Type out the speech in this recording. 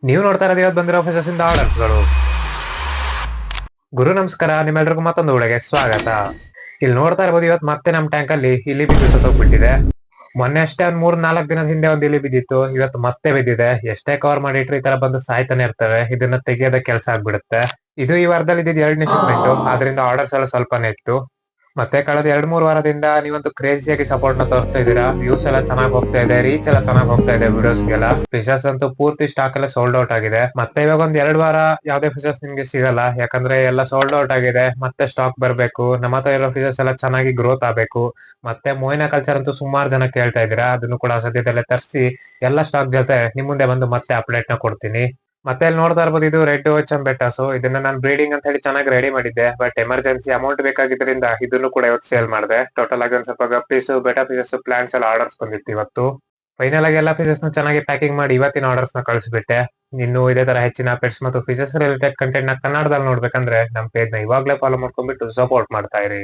ನೀವು ನೋಡ್ತಾ ಇರೋದು ಇವತ್ತು ಬಂದಿರೋ ಫಿಶಸ್ ಇಂದ ಆರ್ಡರ್ಸ್ಗಳು. ಗುರು ನಮಸ್ಕಾರ, ನಿಮ್ಮೆಲ್ರಿಗೂ ಮತ್ತೊಂದು ಒಳಗೆ ಸ್ವಾಗತ. ಇಲ್ಲಿ ನೋಡ್ತಾ ಇರ್ಬೋದು, ಇವತ್ತು ಮತ್ತೆ ನಮ್ ಟ್ಯಾಂಕ್ ಅಲ್ಲಿ ಇಲಿ ಬಿದ್ದು ಸತ್ತೋಗ್ಬಿಟ್ಟಿದೆ. ಮೊನ್ನೆ ಅಷ್ಟೇ ಒಂದ್ 3-4 ದಿನದ ಹಿಂದೆ ಒಂದ್ ಇಲಿ ಬಿದ್ದಿತ್ತು, ಇವತ್ತು ಮತ್ತೆ ಬಿದ್ದಿದೆ. ಎಷ್ಟೇ ಕವರ್ ಮಾಡಿಟ್ರು ಈ ತರ ಬಂದು ಸಾಯ್ತಾನೆ ಇರ್ತವೆ. ಇದನ್ನ ತೆಗಿಯೋದ ಕೆಲಸ ಆಗ್ಬಿಡುತ್ತೆ. ಇದು ಈ ವಾರದಲ್ಲಿ ಇದ್ದಿದ್ದು 2ನೇ ಶಿಪ್ಮೆಂಟ್, ಆದ್ರಿಂದ ಆರ್ಡರ್ಸ್ ಎಲ್ಲ ಸ್ವಲ್ಪನೇ ಇತ್ತು. ಮತ್ತೆ ಕಳೆದ 2-3 ವಾರದಿಂದ ನೀವಂತೂ ಕ್ರೇಜಿಯಾಗಿ ಸಪೋರ್ಟ್ ನ ತೋರಿಸ್ತಾ ಇದೀರಾ. ವ್ಯೂಸ್ ಎಲ್ಲ ಚೆನ್ನಾಗಿ ಹೋಗ್ತಾ ಇದೆ, ರೀಚ್ ಎಲ್ಲ ಚೆನ್ನಾಗಿ ಹೋಗ್ತಾ ಇದೆ ವಿಡಿಯೋಸ್ಗೆಲ್ಲ. ಫಿಶಸ್ ಅಂತೂ ಪೂರ್ತಿ ಸ್ಟಾಕ್ ಎಲ್ಲ ಸೋಲ್ಡ್ ಔಟ್ ಆಗಿದೆ. ಮತ್ತೆ ಇವಾಗ ಒಂದ್ 2 ವಾರ ಯಾವ್ದೇ ಫಿಶಸ್ ನಿಮ್ಗೆ ಸಿಗಲ್ಲ, ಯಾಕಂದ್ರೆ ಎಲ್ಲ ಸೋಲ್ಡ್ ಔಟ್ ಆಗಿದೆ. ಮತ್ತೆ ಸ್ಟಾಕ್ ಬರ್ಬೇಕು, ನಮ್ಮ ಹತ್ರ ಇರೋ ಫಿಶಸ್ ಎಲ್ಲ ಚೆನ್ನಾಗಿ ಗ್ರೋತ್ ಆಗ್ಬೇಕು. ಮತ್ತೆ ಮೊಯ್ನಾ ಕಲ್ಚರ್ ಅಂತೂ ಸುಮಾರು ಜನ ಕೇಳ್ತಾ ಇದೀರಾ, ಅದನ್ನು ಕೂಡ ಸದ್ಯದಲ್ಲೇ ತರಿಸಿ ಎಲ್ಲ ಸ್ಟಾಕ್ ಜೊತೆ ನಿಮ್ ಮುಂದೆ ಬಂದು ಮತ್ತೆ ಅಪ್ಡೇಟ್ ನ ಕೊಡ್ತೀನಿ. ಮತ್ತೆ ಇಲ್ಲಿ ನೋಡ್ತಾ ಇರ್ಬೋದು, ಇದು ರೆಡ್ ಓಚಮ್ ಬೆಟಾಸು. ಇದನ್ನ ನಾನು ಬ್ರೀಡಿಂಗ್ ಅಂತ ಹೇಳಿ ಚೆನ್ನಾಗಿ ರೆಡಿ ಮಾಡಿದ್ದೆ, ಬಟ್ ಎಮರ್ಜೆನ್ಸಿ ಅಮೌಂಟ್ ಬೇಕಾಗಿದ್ರಿಂದ ಇದನ್ನು ಕೂಡ ಇವತ್ತು ಸೇಲ್ ಮಾಡಿದೆ. ಟೋಟಲ್ ಆಗಿ ಒಂದ್ ಸ್ವಲ್ಪ ಗಪ್ಪೀಸ್, ಬೆಟಾ ಫಿಶಸ್, ಪ್ಲಾಂಟ್ಸ್ ಎಲ್ಲ ಆರ್ಡರ್ಸ್ ಬಂದಿತ್ತು ಇವತ್ತು. ಫೈನಲ್ ಆಗಿ ಎಲ್ಲ ಫಿಶಸ್ ನ ಚೆನ್ನಾಗಿ ಪ್ಯಾಕಿಂಗ್ ಮಾಡಿ ಇವತ್ತಿನ ಆರ್ಡರ್ಸ್ ನ ಕಳಿಸ್ಬಿಟ್ಟೆ. ಇನ್ನು ಇದೇ ತರ ಹೆಚ್ಚಿನ ಪೆಟ್ಸ್ ಮತ್ತು ಫಿಶಸ್ ರಿಲೇಟೆಡ್ ಕಂಟೆಂಟ್ ನ ಕನ್ನಡದಲ್ಲಿ ನೋಡ್ಬೇಕಂದ್ರೆ ನಮ್ ಪೇಜ್ ನ ಇವಾಗ್ಲೇ ಫಾಲೋ ಮಾಡ್ಕೊಂಡ್ಬಿಟ್ಟು ಸಪೋರ್ಟ್ ಮಾಡ್ತಾ ಇರಿ.